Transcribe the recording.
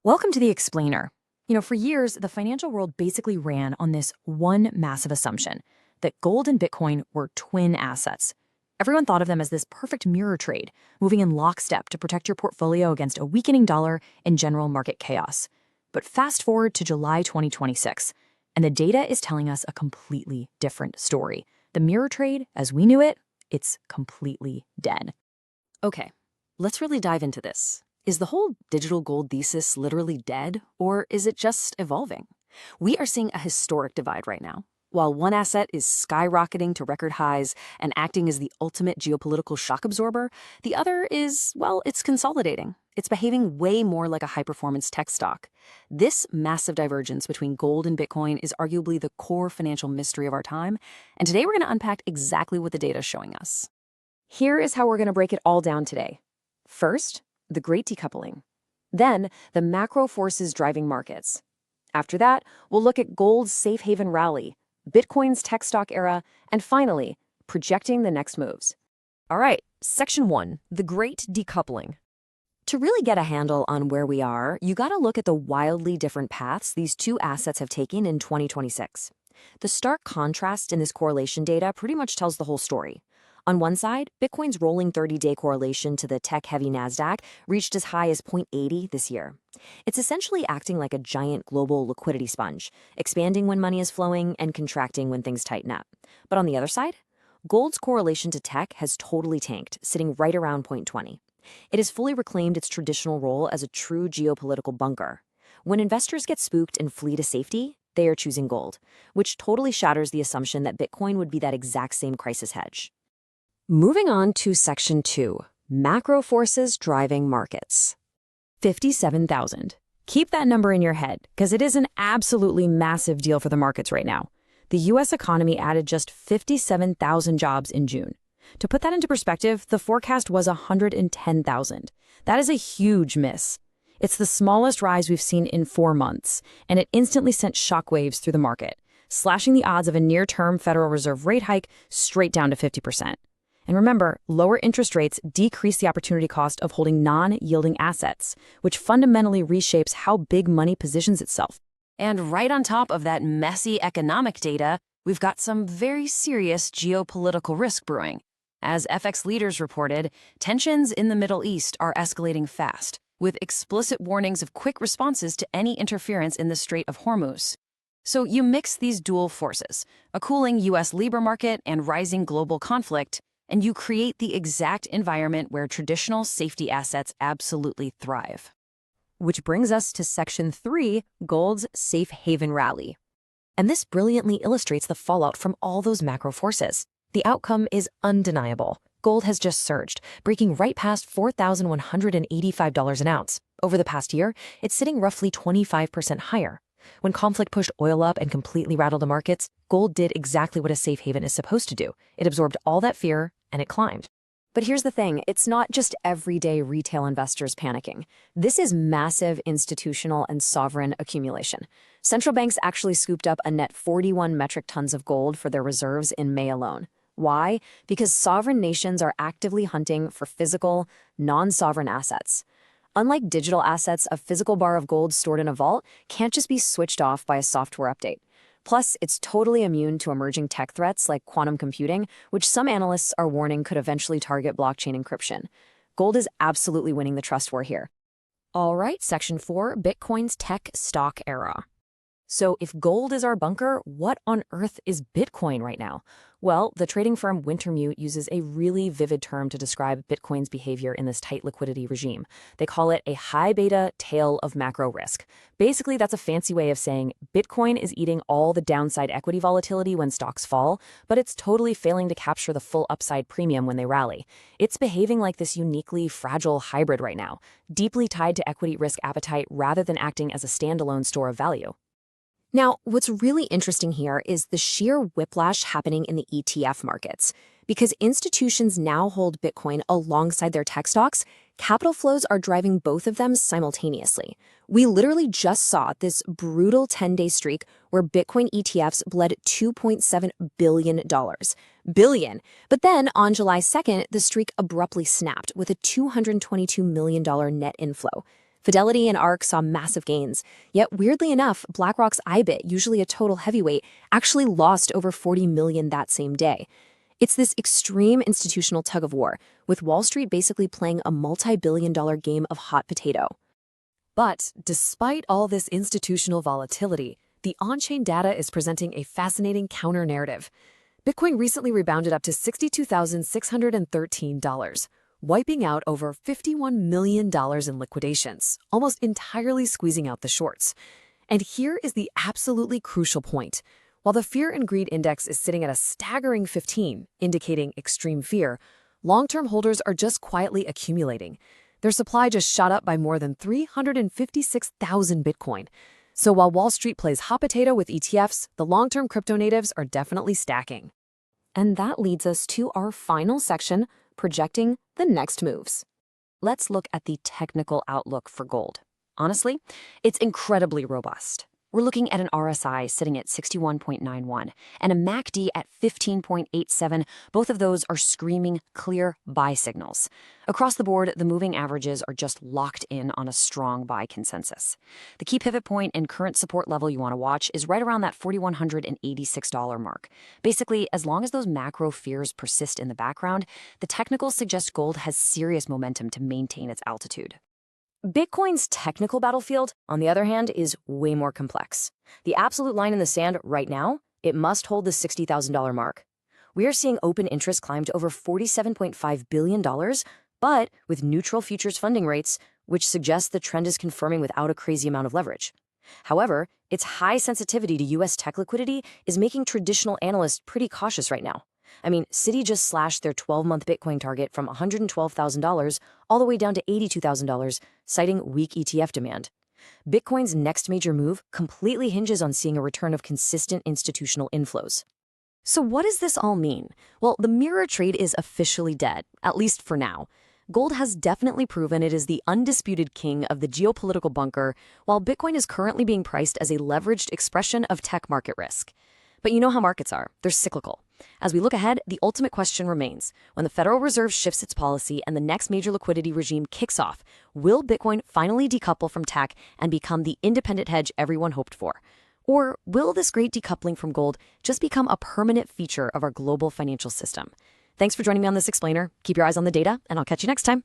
Welcome to The Explainer. For years, the financial world basically ran on this one massive assumption that gold and Bitcoin were twin assets. Everyone thought of them as this perfect mirror trade, moving in lockstep to protect your portfolio against a weakening dollar and general market chaos. But fast forward to July 2026, and the data is telling us a completely different story. The mirror trade, as we knew it, it's completely dead. Okay, let's really dive into this. Is the whole digital gold thesis literally dead, or is it just evolving? We are seeing a historic divide right now. While one asset is skyrocketing to record highs and acting as the ultimate geopolitical shock absorber, the other is, well, it's consolidating. It's behaving way more like a high-performance tech stock. This massive divergence between gold and Bitcoin is arguably the core financial mystery of our time, and today we're going to unpack exactly what the data is showing us. Here is how we're going to break it all down today. First, the great decoupling. Then, the macro forces driving markets. After that, we'll look at gold's safe haven rally, Bitcoin's tech stock era, and finally, projecting the next moves. All right, Section 1, the great decoupling. To really get a handle on where we are, you got to look at the wildly different paths these two assets have taken in 2026. The stark contrast in this correlation data pretty much tells the whole story. On one side, Bitcoin's rolling 30-day correlation to the tech-heavy Nasdaq reached as high as 0.80 this year. It's essentially acting like a giant global liquidity sponge, expanding when money is flowing and contracting when things tighten up. But on the other side, gold's correlation to tech has totally tanked, sitting right around 0.20. It has fully reclaimed its traditional role as a true geopolitical bunker. When investors get spooked and flee to safety, they are choosing gold, which totally shatters the assumption that Bitcoin would be that exact same crisis hedge. Moving on to Section 2, macro forces driving markets. 57,000. Keep that number in your head, because it is an absolutely massive deal for the markets right now. The U.S. economy added just 57,000 jobs in June. To put that into perspective, the forecast was 110,000. That is a huge miss. It's the smallest rise we've seen in 4 months, and it instantly sent shockwaves through the market, slashing the odds of a near-term Federal Reserve rate hike straight down to 50%. And remember, lower interest rates decrease the opportunity cost of holding non-yielding assets, which fundamentally reshapes how big money positions itself. And right on top of that messy economic data, we've got some very serious geopolitical risk brewing. As FX leaders reported, tensions in the Middle East are escalating fast, with explicit warnings of quick responses to any interference in the Strait of Hormuz. So you mix these dual forces, a cooling U.S. labor market and rising global conflict, and you create the exact environment where traditional safety assets absolutely thrive. Which brings us to Section 3, gold's safe haven rally. And this brilliantly illustrates the fallout from all those macro forces. The outcome is undeniable. Gold has just surged, breaking right past $4,185 an ounce. Over the past year, it's sitting roughly 25% higher. When conflict pushed oil up and completely rattled the markets, gold did exactly what a safe haven is supposed to do. It absorbed all that fear, and it climbed. But here's the thing, it's not just everyday retail investors panicking. This is massive institutional and sovereign accumulation. Central banks actually scooped up a net 41 metric tons of gold for their reserves in May alone. Why? Because sovereign nations are actively hunting for physical, non-sovereign assets. Unlike digital assets, a physical bar of gold stored in a vault can't just be switched off by a software update. Plus, it's totally immune to emerging tech threats like quantum computing, which some analysts are warning could eventually target blockchain encryption. Gold is absolutely winning the trust war here. All right, Section 4, Bitcoin's tech stock era. So if gold is our bunker, what on earth is Bitcoin right now? Well, the trading firm Wintermute uses a really vivid term to describe Bitcoin's behavior in this tight liquidity regime. They call it a high beta tail of macro risk. Basically, that's a fancy way of saying Bitcoin is eating all the downside equity volatility when stocks fall, but it's totally failing to capture the full upside premium when they rally. It's behaving like this uniquely fragile hybrid right now, deeply tied to equity risk appetite rather than acting as a standalone store of value. Now, what's really interesting here is the sheer whiplash happening in the ETF markets. Because institutions now hold Bitcoin alongside their tech stocks, capital flows are driving both of them simultaneously. We literally just saw this brutal 10-day streak where Bitcoin ETFs bled $2.7 billion. Billion. But then on July 2nd, the streak abruptly snapped with a $222 million net inflow. Fidelity and ARK saw massive gains. Yet, weirdly enough, BlackRock's IBIT, usually a total heavyweight, actually lost over $40 million that same day. It's this extreme institutional tug-of-war, with Wall Street basically playing a multi-billion-dollar game of hot potato. But despite all this institutional volatility, the on-chain data is presenting a fascinating counter-narrative. Bitcoin recently rebounded up to $62,613, wiping out over $51 million in liquidations, almost entirely squeezing out the shorts. And here is the absolutely crucial point. While the Fear and Greed Index is sitting at a staggering 15, indicating extreme fear, long-term holders are just quietly accumulating. Their supply just shot up by more than 356,000 Bitcoin. So while Wall Street plays hot potato with ETFs, the long-term crypto natives are definitely stacking. And that leads us to our final section, projecting the next moves. Let's look at the technical outlook for gold. Honestly, it's incredibly robust. We're looking at an RSI sitting at 61.91 and a MACD at 15.87. Both of those are screaming clear buy signals. Across the board, the moving averages are just locked in on a strong buy consensus. The key pivot point and current support level you want to watch is right around that $4,186 mark. Basically, as long as those macro fears persist in the background, the technicals suggest gold has serious momentum to maintain its altitude. Bitcoin's technical battlefield, on the other hand, is way more complex. The absolute line in the sand right now, it must hold the $60,000 mark. We are seeing open interest climb to over $47.5 billion, but with neutral futures funding rates, which suggests the trend is confirming without a crazy amount of leverage. However, its high sensitivity to U.S. tech liquidity is making traditional analysts pretty cautious right now. I mean, Citi just slashed their 12-month Bitcoin target from $112,000 all the way down to $82,000, citing weak ETF demand. Bitcoin's next major move completely hinges on seeing a return of consistent institutional inflows. So what does this all mean? Well, the mirror trade is officially dead, at least for now. Gold has definitely proven it is the undisputed king of the geopolitical bunker, while Bitcoin is currently being priced as a leveraged expression of tech market risk. But you know how markets are. They're cyclical. As we look ahead, the ultimate question remains. When the Federal Reserve shifts its policy and the next major liquidity regime kicks off, will Bitcoin finally decouple from tech and become the independent hedge everyone hoped for? Or will this great decoupling from gold just become a permanent feature of our global financial system? Thanks for joining me on this explainer. Keep your eyes on the data, and I'll catch you next time.